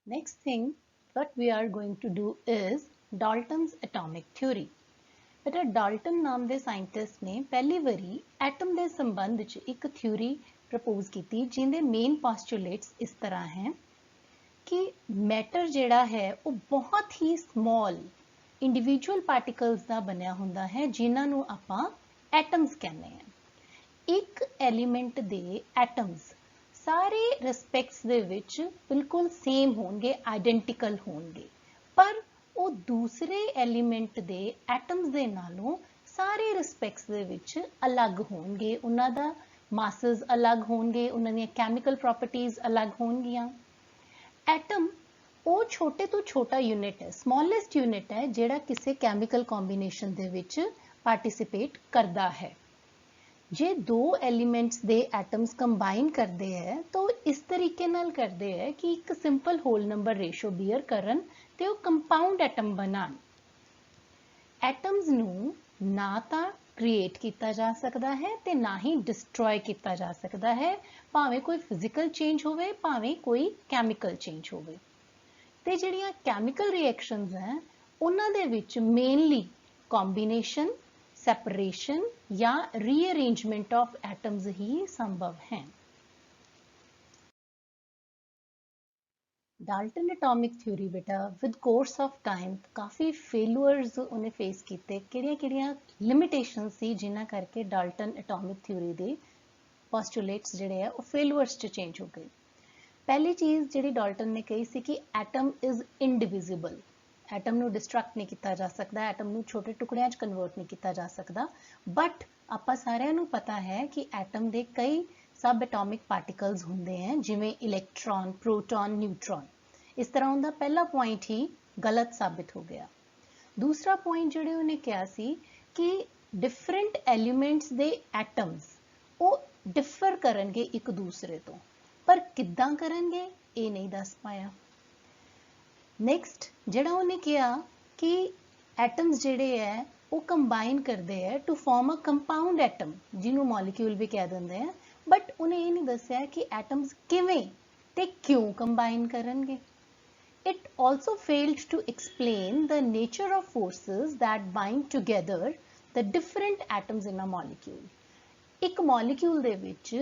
Next thing, what we are going to do is Dalton's atomic theory. बेटा Dalton नाम दे scientist ने पहली वारी एटम के संबंध च एक थ्योरी प्रपोज की जिंदे मेन पोस्टुलेट्स इस तरह हैं कि मैटर जिहड़ा है वो बहुत ही स्मॉल इंडिविजुअल पार्टिकल्स का बनया हुंदा है जिन्हां नूं आपां एटम्स कहने हैं। एक एलीमेंट दे एटम्स सारे रिस्पैक्ट्स दे विच बिल्कुल सेम होणगे, आइडेंटिकल होणगे, पर वो दूसरे एलीमेंट दे एटम्स दे नालों सारे रिस्पैक्ट्स दे विच अलग होणगे, उन्हां दा मासेस अलग होणगे, उन्हां दी कैमिकल प्रॉपर्टीज अलग होणगियां। एटम वो छोटे तो छोटा यूनिट है, स्मॉलेस्ट यूनिट है जिहड़ा किसी कैमिकल कॉम्बीनेशन दे विच पार्टिसिपेट करता है। जे दो एलीमेंट्स दे एटम्स कंबाइन करते हैं तो इस तरीके नाल करते हैं कि एक simple whole number ratio bear करन ते वो कंपाउंड एटम बनान। एटम्स नूं ना तां क्रिएट किया जा सकता है ते ना ही डिस्ट्रॉय किया जा सकता है, भावें कोई फिजिकल चेंज होवे भावें कोई कैमिकल चेंज होवे। ते जिहड़ियां कैमिकल रिएक्शंस हैं उन्हां दे विच मेनली कॉम्बीनेशन, सेपरेशन या रीअरेंजमेंट ऑफ एटम्स ही संभव हैं। डाल्टन एटॉमिक थ्योरी बेटा विद कोर्स ऑफ टाइम काफ़ी फेलुअर्स उन्हें फेस किए। किहड़ियां लिमिटेशंस सी जिन्हां करके डाल्टन एटॉमिक थ्योरी दे पोस्टुलेट्स जिहड़े है वो फेलुअर्स च चेंज हो गए। पहली चीज़ जिहड़ी डाल्टन ने कही सी कि एटम इज़ इनडिविजिबल, एटम नूं डिस्ट्रक्ट नहीं किया जा सकता, एटम नूं छोटे टुकड़ियां च कन्वर्ट नहीं किया जा सकता। बट आपां सारिआं नूं पता है कि एटम दे कई सब एटॉमिक पार्टिकल्स होंदे हैं जिवें इलैक्ट्रॉन, प्रोटॉन, न्यूट्रॉन। इस तरह उनका पहला पॉइंट ही गलत साबित हो गया। दूसरा पॉइंट जिहड़े उन्हें कहा सी कि डिफरेंट एलीमेंट्स दे एटम्स वो डिफर करनगे एक दूसरे तो, पर किद्दां करनगे ये नहीं दस पाया। नैक्सट जिहड़ा उन्हें कहा कि एटम्स जिहड़े है वो कंबाइन करते हैं to form a compound atom जिन्हों मॉलिक्यूल भी कह देंगे हैं, बट उन्हें ये नहीं दस्या कि एटम्स किवें ते क्यों combine करनगे। It also failed to explain the nature of forces that bind together the different atoms in a molecule. एक मॉलिक्यूल दे विच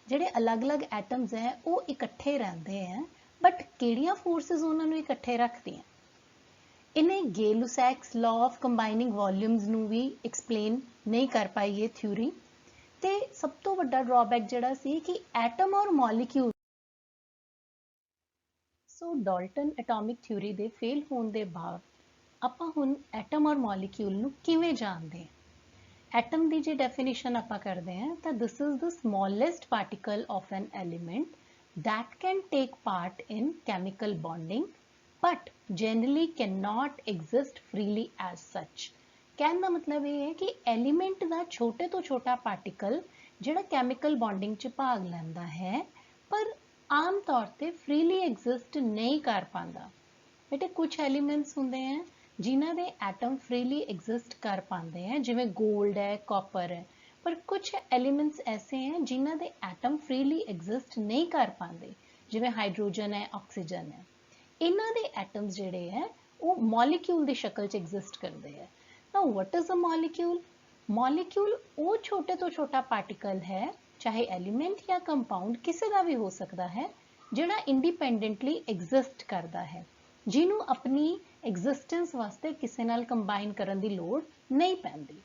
ਜਿਹੜੇ अलग-अलग एटम्स हैं वो इकट्ठे रहते हैं, बट किहड़ियां फोर्सेस उन्हां नूं इकट्ठे रखदियां। इन्हें Gay-Lussac's law of combining volumes नूं भी एक्सप्लेन नहीं कर पाई ये थ्योरी। ते सब तो वड्डा ड्रॉबैक जिहड़ा सी कि एटम और molecule so Dalton atomic theory दे फेल होने के बाद आपां हुण एटम और मॉलिक्यूल नूं किवें जाणदे हैं। एटम की जो डेफिनेशन आपां करते हैं तो this is the smallest particle of an element that can take part in chemical bonding but generally can not exist freely as such. कहने का मतलब ये है कि एलीमेंट का छोटे तो छोटा पार्टिकल जिहड़ा केमिकल बॉन्डिंग च भाग लैंदा है पर आम तौर पर फ्रीली एग्जिस्ट नहीं कर पाता। बेटे कुछ एलीमेंट्स होंगे हैं जिन्हां दे एटम फ्रीली एग्जिस्ट कर पाते हैं, जिवें गोल्ड है, कॉपर है, पर कुछ एलीमेंट्स ऐसे हैं जिन्हां दे एटम फ्रीली एग्जिस्ट नहीं कर पाते, जिवें हाइड्रोजन है, ऑक्सीजन है। इन्हां दे एटम्स जिहड़े है वो मॉलिक्यूल की शक्ल च एग्जिस्ट करते हैं। Now what is a molecule? Molecule वो छोटे तो छोटा पार्टिकल है, चाहे एलीमेंट या कंपाउंड किसी का भी हो सकता है, जिहड़ा इंडिपेंडेंटली एग्जिस्ट करता है, जिन्हों अपनी एग्जिस्टेंस वास्ते किसी नाल कंबाइन करन दी लोड़ नहीं पैंदी।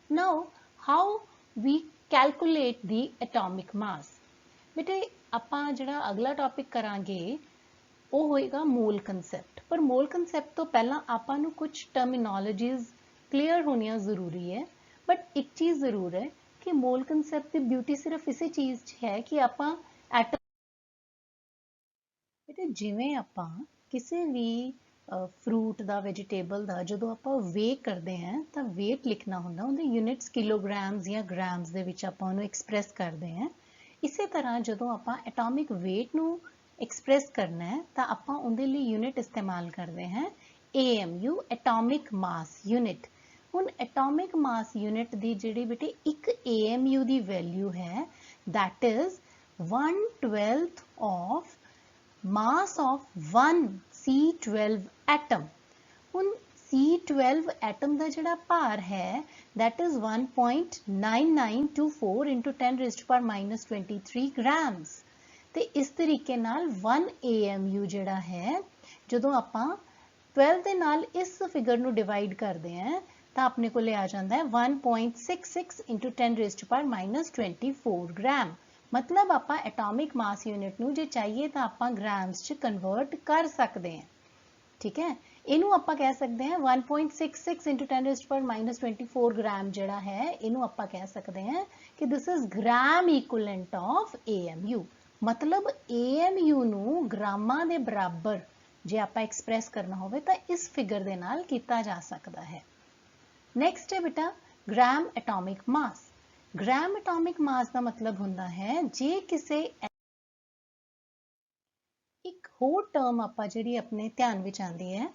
Now how we calculate the atomic mass. बेटे आपां जिहड़ा अगला टॉपिक करांगे वो होएगा मोल कंसैप्ट, पर मोल कंसैप्ट तो पहला आपां नूं कुछ टर्मिनोलॉजीज क्लीयर होनियां जरूरी है। बट एक चीज़ जरूर है कि मोल कंसैप्ट की ब्यूटी सिर्फ इसी चीज़ है कि आपां एटम बेटे जिवें आपां किसी भी फ्रूट का, वेजिटेबल का जो आप वे करते हैं तो वेट लिखना होंगे उनके यूनिट्स किलोग्राम्स या ग्राम्स के विच आपां उन्हें एक्सप्रैस करते हैं। इसी तरह जो आप एटॉमिक वेट नूं एक्सप्रैस करना है तो आपां उनके लिए यूनिट इस्तेमाल करते हैं AMU, एटॉमिक मास यूनिट। हुण एटॉमिक मास यूनिट की जिहड़ी बेटे एक AMU की वैल्यू है that is 1/12 of mass of one C12 atom. ਹੁਣ C12 एटम ਦਾ ਜਿਹੜਾ ਭਾਰ ਹੈ that is 1.9924 into 10 raised to power minus 23 grams। ਤੇ ਇਸ ਤਰੀਕੇ ਨਾਲ 1 AMU ਜਿਹੜਾ ਹੈ ਜਦੋਂ ਆਪਾਂ 12 ਦੇ ਨਾਲ ਇਸ ਫਿਗਰ ਨੂੰ ਡਿਵਾਈਡ ਕਰਦੇ ਹਾਂ ਤਾਂ ਆਪਣੇ ਕੋਲੇ ਆ ਜਾਂਦਾ ਹੈ 1.66 into 10 raised to power minus 24 ग्राम। मतलब ਆਪਾਂ एटॉमिक मास यूनिट ਨੂੰ ਜੇ ਚਾਹੀਏ ਤਾਂ ਆਪਾਂ ग्राम्स ਚ ਕਨਵਰਟ ਕਰ ਸਕਦੇ ਹਾਂ। ठीक है, ਇਹਨੂੰ ਆਪਾਂ ਕਹਿ ਸਕਦੇ ਹਾਂ 1.66 into 10 raised to power minus 24 ग्राम ਜਿਹੜਾ ਹੈ ਇਹਨੂੰ ਆਪਾਂ ਕਹਿ ਸਕਦੇ ਹਾਂ ਕਿ this is gram equivalent of AMU। मतलब AMU ਨੂੰ ਗ੍ਰਾਮਾਂ ਦੇ ਬਰਾਬਰ ਜੇ ਆਪਾਂ ਐਕਸਪ੍ਰੈਸ ਕਰਨਾ ਹੋਵੇ ਤਾਂ ਇਸ ਫਿਗਰ ਦੇ ਨਾਲ ਕੀਤਾ ਜਾ ਸਕਦਾ ਹੈ। ਨੈਕਸਟ ਹੈ ਬੇਟਾ ਗ੍ਰਾਮ ਐਟੋਮਿਕ ਮਾਸ। ਗ੍ਰਾਮ ਐਟੋਮਿਕ ਮਾਸ ਦਾ ਮਤਲਬ ਹੁੰਦਾ ਹੈ ਜੇ ਕਿਸੇ ਇੱਕ ਹੋਰ ਟਰਮ ਆਪਾਂ ਜਿਹੜੀ ਆਪਣੇ ਧਿਆਨ ਵਿੱਚ ਆਉਂਦੀ ਹੈ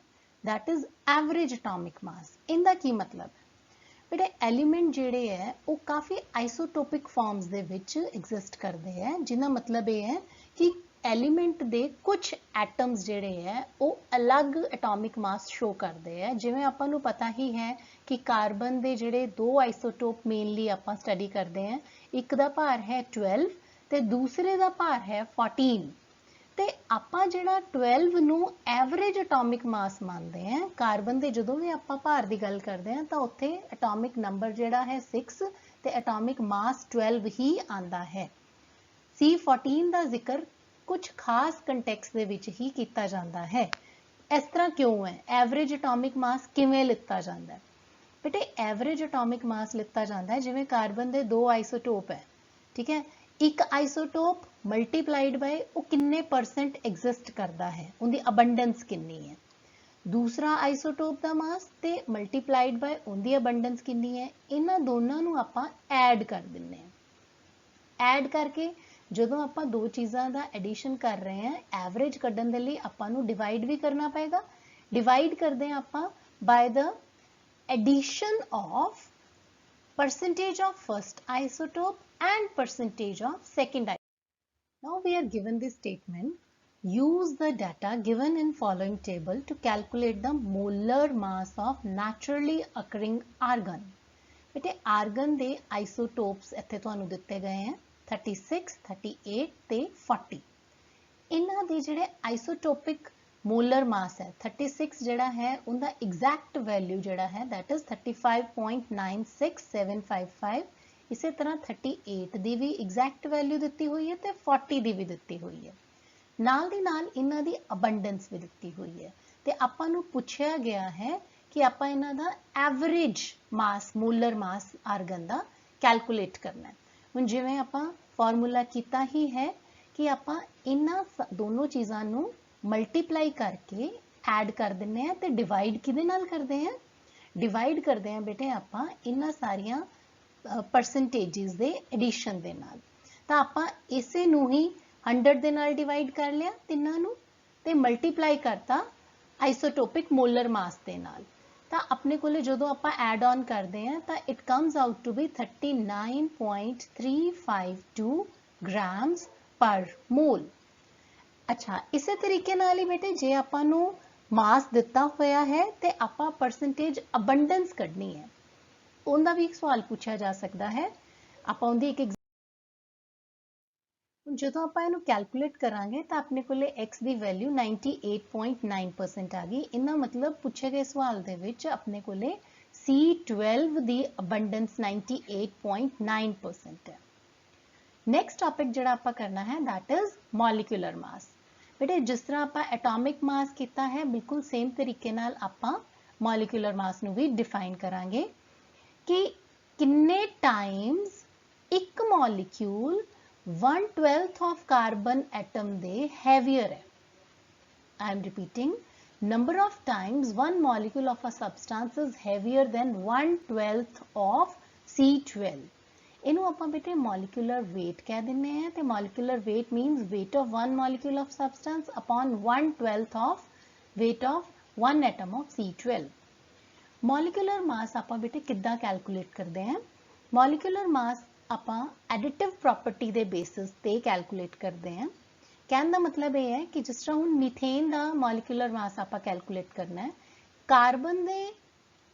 that is average atomic mass। ਇਹਦਾ ਕੀ ਮਤਲਬ ਹੈ ਬੇਟਾ ਐਲੀਮੈਂਟ ਜਿਹੜੇ ਹੈ ਉਹ ਕਾਫੀ ਆਈਸੋਟੋਪਿਕ ਫਾਰਮਸ ਦੇ ਵਿੱਚ ਐਗਜ਼ਿਸਟ ਕਰਦੇ ਹੈ ਜਿਹਦਾ ਮਤਲਬ ਇਹ ਹੈ ਕਿ ਐਲੀਮੈਂਟ ਦੇ ਕੁਝ ਐਟਮਸ ਜਿਹੜੇ ਹੈ ਉਹ ਅਲੱਗ ਐਟੋਮਿਕ ਮਾਸ ਸ਼ੋ ਕਰਦੇ ਹੈ। ਜਿਵੇਂ ਆਪਾਂ ਨੂੰ ਪਤਾ ਹੀ ਹੈ ਕਿ ਕਾਰਬਨ ਦੇ ਜਿਹੜੇ ਦੋ ਆਈਸੋਟੋਪ ਮੇਨਲੀ ਆਪਾਂ ਸਟੱਡੀ ਕਰਦੇ ਹਾਂ, ਇੱਕ ਦਾ ਭਾਰ ਹੈ 12 ਤੇ ਦੂਸਰੇ ਦਾ ਭਾਰ ਹੈ 14। ਤੇ ਆਪਾਂ ਜਿਹੜਾ 12 ਨੂੰ ਐਵਰੇਜ ਐਟੋਮਿਕ ਮਾਸ ਮੰਨਦੇ ਹਾਂ, ਕਾਰਬਨ ਦੇ ਜਦੋਂ ਵੀ ਆਪਾਂ ਭਾਰ ਦੀ ਗੱਲ ਕਰਦੇ ਹਾਂ ਤਾਂ ਉੱਥੇ ਐਟੋਮਿਕ ਨੰਬਰ ਜਿਹੜਾ ਹੈ 6 ਤੇ ਐਟੋਮਿਕ ਮਾਸ 12 ਹੀ ਆਂਦਾ ਹੈ। C14 ਦਾ ਜ਼ਿਕਰ ਕੁਝ ਖਾਸ ਕੰਟੈਕਸਟ ਦੇ ਵਿੱਚ ਹੀ ਕੀਤਾ ਜਾਂਦਾ ਹੈ। ਇਸ ਤਰ੍ਹਾਂ ਕਿਉਂ ਹੈ? ਐਵਰੇਜ ਐਟੋਮਿਕ ਮਾਸ ਕਿਵੇਂ ਲਿੱਤਾ ਜਾਂਦਾ ਹੈ ਬੇਟੇ? ਐਵਰੇਜ ਐਟੋਮਿਕ ਮਾਸ ਲਿੱਤਾ ਜਾਂਦਾ ਹੈ ਜਿਵੇਂ ਕਾਰਬਨ ਦੇ ਦੋ ਆਈਸੋਟੋਪ ਹੈ, ਠੀਕ ਹੈ, ਇੱਕ ਆਈਸੋਟੋਪ ਮਲਟੀਪਲਾਈਡ ਬਾਈ ਉਹ ਕਿੰਨੇ ਪਰਸੈਂਟ ਐਗਜ਼ਿਸਟ ਕਰਦਾ ਹੈ, ਉਹਦੀ ਅਬੰਡੈਂਸ ਕਿੰਨੀ ਹੈ। ਦੂਸਰਾ ਆਈਸੋਟੋਪ ਦਾ ਮਾਸ ਤੇ ਮਲਟੀਪਲਾਈਡ ਬਾਈ ਉਹਦੀ ਅਬੰਡੈਂਸ ਕਿੰਨੀ ਹੈ। ਇਹਨਾਂ ਦੋਨਾਂ ਨੂੰ ਆਪਾਂ ਐਡ ਕਰ ਦਿੰਨੇ ਹਾਂ। ਐਡ ਕਰਕੇ ਜਦੋਂ ਆਪਾਂ ਦੋ ਚੀਜ਼ਾਂ ਦਾ ਐਡੀਸ਼ਨ ਕਰ ਰਹੇ ਹਾਂ ਐਵਰੇਜ ਕੱਢਣ ਦੇ ਲਈ ਆਪਾਂ ਨੂੰ ਡਿਵਾਈਡ ਵੀ ਕਰਨਾ ਪਏਗਾ। ਡਿਵਾਈਡ ਕਰਦੇ ਹਾਂ ਆਪਾਂ by the addition of percentage of first isotope and percentage of second isotope। Now we are given this statement, use the data given in following table to calculate the molar mass of naturally occurring argon। बेटे argon ਦੇ ਆਈਸੋਟੋਪਸ ਇੱਥੇ ਤੁਹਾਨੂੰ ਦਿੱਤੇ ਗਏ हैं 36, 38 ਤੇ 40। ਇਹਨਾਂ ਦੇ ਜਿਹੜੇ ਆਈਸੋਟੋਪਿਕ ਮੋਲਰ ਮਾਸ ਹੈ 36 ਜਿਹੜਾ ਹੈ ਉਹਦਾ ਐਗਜ਼ੈਕਟ ਵੈਲਿਊ ਜਿਹੜਾ ਹੈ that is 35.96755। ਇਸੇ ਤਰ੍ਹਾਂ 38 ਦੀ ਵੀ ਐਗਜ਼ੈਕਟ ਵੈਲਿਊ ਦਿੱਤੀ ਹੋਈ ਹੈ ਤੇ 40 ਦੀ ਵੀ ਦਿੱਤੀ ਹੋਈ ਹੈ। ਨਾਲ ਦੀ ਨਾਲ ਇਹਨਾਂ ਦੀ ਅਬੰਡੈਂਸ ਵੀ ਦਿੱਤੀ ਹੋਈ ਹੈ ਤੇ ਆਪਾਂ ਨੂੰ ਪੁੱਛਿਆ ਗਿਆ ਹੈ ਕਿ ਆਪਾਂ ਇਹਨਾਂ ਦਾ ਐਵਰੇਜ ਮਾਸ ਮੋਲਰ ਮਾਸ ਆਰਗਨ ਦਾ ਕੈਲਕੂਲੇਟ ਕਰਨਾ ਹੈ। ਹੁਣ ਜਿਵੇਂ ਆਪਾਂ ਫਾਰਮੂਲਾ ਕੀਤਾ ਹੀ ਹੈ ਕਿ ਆਪਾਂ ਇਹਨਾਂ ਦੋਨੋਂ ਚੀਜ਼ਾਂ ਨੂੰ ਮਲਟੀਪਲਾਈ ਕਰਕੇ ਐਡ ਕਰ ਦਿੰਨੇ ਆ ਤੇ ਡਿਵਾਈਡ ਕਿਹਦੇ ਨਾਲ ਕਰਦੇ ਆ? ਡਿਵਾਈਡ ਕਰਦੇ ਆ ਬੇਟੇ ਆਪਾਂ ਇਹਨਾਂ ਸਾਰੀਆਂ ਪਰਸੈਂਟੇजेस ਦੇ ਐਡੀਸ਼ਨ ਦੇ ਨਾਲ। ਤਾਂ ਆਪਾਂ ਇਸੇ ਨੂੰ ਹੀ 100 ਦੇ ਨਾਲ ਡਿਵਾਈਡ ਕਰ ਲਿਆ ਤਿੰਨਾਂ ਨੂੰ ਤੇ ਮਲਟੀਪਲਾਈ ਕਰਤਾ ਆਈਸੋਟੋਪਿਕ ਮੋਲਰ ਮਾਸ ਦੇ ਨਾਲ। ਤਾਂ ਆਪਣੇ ਕੋਲੇ ਜਦੋਂ ਆਪਾਂ ਐਡ ਔਨ ਕਰਦੇ ਆ ਤਾਂ it comes out to be 39.352 grams per mole। अच्छा, इसे तरीके नाल ही बेटे जे आपां नू मास दिता होया है ते आपां परसेंटेज अबंडेंस कढनी है, उनका भी एक सवाल पूछा जा सकता है। आपां उनदी एक ਜਦੋਂ ਆਪਾਂ ਇਹਨੂੰ ਕੈਲਕੂਲੇਟ ਕਰਾਂਗੇ ਤਾਂ ਆਪਣੇ ਕੋਲੇ x ਦੀ ਵੈਲਿਊ 98.9% ਆ ਗਈ। ਇਹਨਾਂ ਮਤਲਬ ਪੁੱਛੇ ਗਏ ਸਵਾਲ ਦੇ ਵਿੱਚ ਆਪਣੇ ਕੋਲੇ C12 ਦੀ ਅਬੰਡੈਂਸ 98.9% ਹੈ। ਨੈਕਸਟ ਟੌਪਿਕ ਜਿਹੜਾ ਆਪਾਂ ਕਰਨਾ ਹੈ that is molecular mass। बेटे जिस तरह आप एटॉमिक मास किया है बिल्कुल सेम तरीके नाल आपां मॉलिक्यूलर मास नू भी डिफाइन करांगे कि किन्ने टाइम्स एक मॉलिक्यूल 1/12 ऑफ कार्बन एटम दे हैवियर है। I am repeating, number of times one molecule of a substance is heavier than 1/12 of C12। इनू आपां बेटे मॉलिक्यूलर वेट कह दिंने हैं ते molecular weight means weight of one molecule of substance upon 1/12 of weight of one atom of C12। Molecular mass आपां बेटे किद्दां calculate करते हैं? मॉलिक्यूलर मास आपां एडिटिव प्रॉपर्टी दे बेसिस ते कैलकुलेट करते हैं कहने का मतलब ये है कि जिस तरह हुण मीथेन का मॉलिक्यूलर मास आप कैलकुलेट करना है, कार्बन के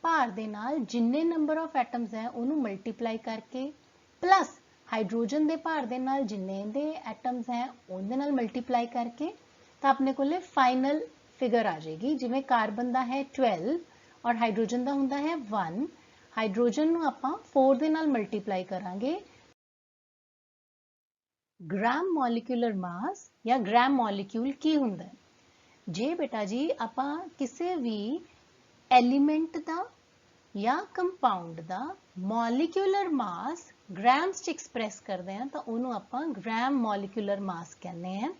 भार दे नाल जिन्ने नंबर ऑफ एटम्स है उन्होंने मल्टीप्लाई करके प्लस हाइड्रोजन के भार दे नाल जिन्ने दे एटम्स हैं उनके नाल मल्टीप्लाई करके तो अपने को फाइनल फिगर आ जाएगी। जिमें कार्बन का है 12 और हाइड्रोजन का हुंदा है 1, हाइड्रोजन नूं आपां 4 दे नाल मल्टीप्लाई करांगे। ग्राम मॉलिक्यूलर मास या ग्राम मॉलिक्यूल की हुंदा है? जे बेटा जी आपां किसी भी एलीमेंट का या कंपाउंड का मॉलिक्यूलर मास ग्राम्स च एक्सप्रैस करते हैं तो उन्होंने आपां ग्राम मॉलिक्यूलर मास कहने हैं।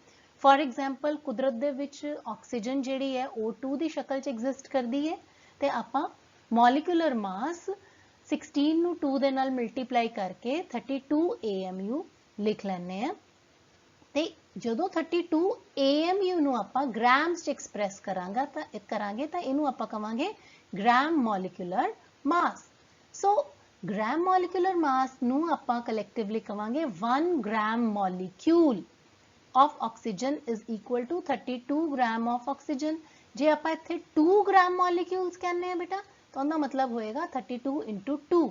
फॉर एग्जाम्पल कुदरत दे विच ऑक्सीजन जिहड़ी है O2 की शक्ल च एग्जिस्ट करती है तो आपां मॉलिक्यूलर मास 16 नूं 2 दे नाल मल्टीप्लाई करके 32 AMU लिख लैंदे हैं। ते जदों 32 AMU नूं आपां ग्राम्स च एक्सप्रैस करांगे तो इनू आपां कहांगे ग्राम मॉलिक्यूलर मास। सो ग्राम मॉलिक्यूलर मास नूं आपां कलैक्टिवली कहांगे 1 gram molecule of oxygen is equal to 32 gram of oxygen. जे आपां इत्थे 2 ग्राम मॉलिक्यूल्स कहने हैं बेटा तो उनका मतलब होएगा 32 इंटू 2।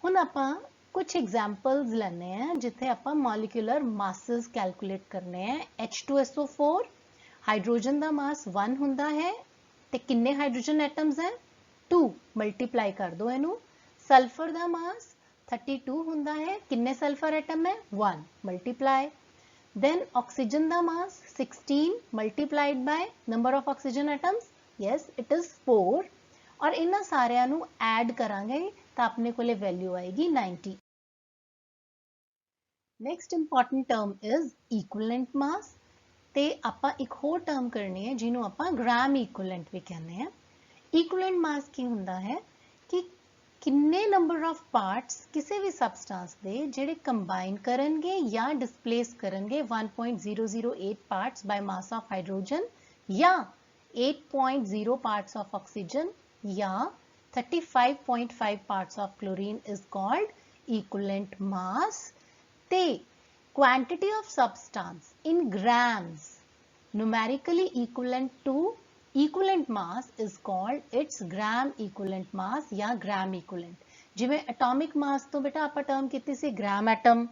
हुण आपां कुछ एग्जाम्पल्स लैने हैं जिथे आपां मॉलिक्यूलर मासेस कैलकुलेट करने हैं। H2SO4 हाइड्रोजन का मास 1 हुंदा है ते किन्ने हाइड्रोजन एटम्स हैं 2, मल्टीप्लाई कर दो इनू। सल्फर का मास 32 हुंदा है, किन्ने सल्फर एटम है 1, मल्टीप्लाई। देन ऑक्सीजन का मास 16 multiplied by number of oxygen atoms, yes it is 4 और इन्हां सारियां नू ऐड करांगे तो अपने को वैल्यू आएगी 90। Next important term is equivalent mass ते आपां एक होर टर्म करनी है जिन्हों आपां ग्राम इक्विवेलेंट भी कहने हैं। इक्विवेलेंट मास की हुंदा है कि किन्ने नंबर ऑफ पार्ट्स किसी भी सबस्टांस दे जिहड़े कंबाइन करनगे या डिस्प्लेस करनगे 1.008 parts by mass of hydrogen या 8.0 पार्ट्स ऑफ ऑक्सीजन या 35.5 parts of chlorine is called equivalent mass. ते quantity of substance in grams numerically equivalent to equivalent mass is called its gram equivalent mass या gram equivalent। जिवें atomic mass तो बेटा आप term कीती सी gram atom,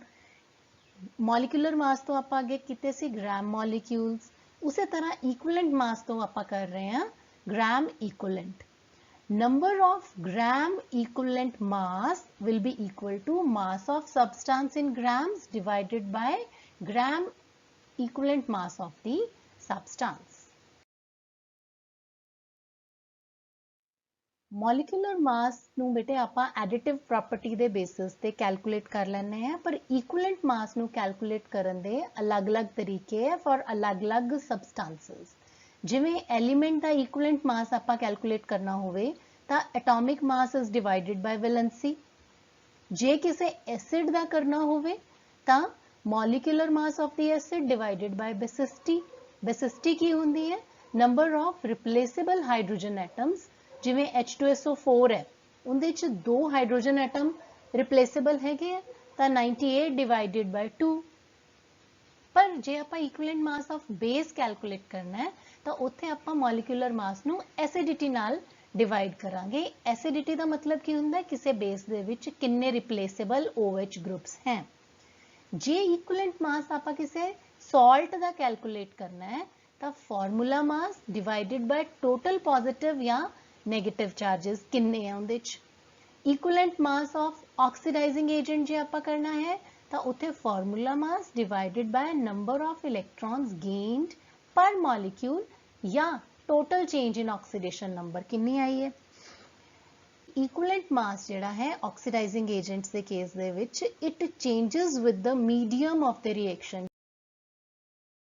molecular mass तो आप आगे कीते सी ग्राम मॉलिक्यूल्स, उसी तरह इक्विवेलेंट मास तो आप कर रहे हैं gram equivalent. Number of gram equivalent mass will be equal to mass of substance in grams divided by gram equivalent mass of the substance। Molecular mass नू बेटे आपां additive property दे basis ते calculate कर लेने हैं, पर equivalent mass नू calculate करन दे अलग-अलग तरीके है for अलग-अलग substances। जिवें एलीमेंट का इक्विवेलेंट मास आपां कैलकुलेट करना होवे तां atomic mass is divided by valency. जे किसी एसिड का करना होवे तां molecular mass of the acid divided by basicity. Basicity की हुंदी है number of replaceable hydrogen atoms. जिवें H2SO4 है उनदे च 2 हाइड्रोजन एटम रिप्लेसेबल हैगे तां 98 डिवाइडेड बाय 2। पर जे आपां equivalent mass of base calculate करना है तो उत्थे आपां मॉलिक्यूलर मास नू एसिडिटी नाल डिवाइड करांगे। एसिडिटी का मतलब की हुंदा है किसी बेस दे विच किन्ने रिप्लेसेबल OH ग्रुप्स हैं। जे इक्विवेलेंट मास आपां किसी सॉल्ट का कैलकुलेट करना है तो formula mass divided by total positive या नेगेटिव चार्जेस किन्ने हैं उहदे च। Equivalent mass of oxidising agent जे आपां करना है तो उत्थे formula mass divided by number of electrons gained per molecule या total change in oxidation number कितनी आई है। इक्विवेलेंट मास जिहड़ा है ऑक्सीडाइजिंग एजेंट्स के केस दे विच it changes with the medium of the reaction.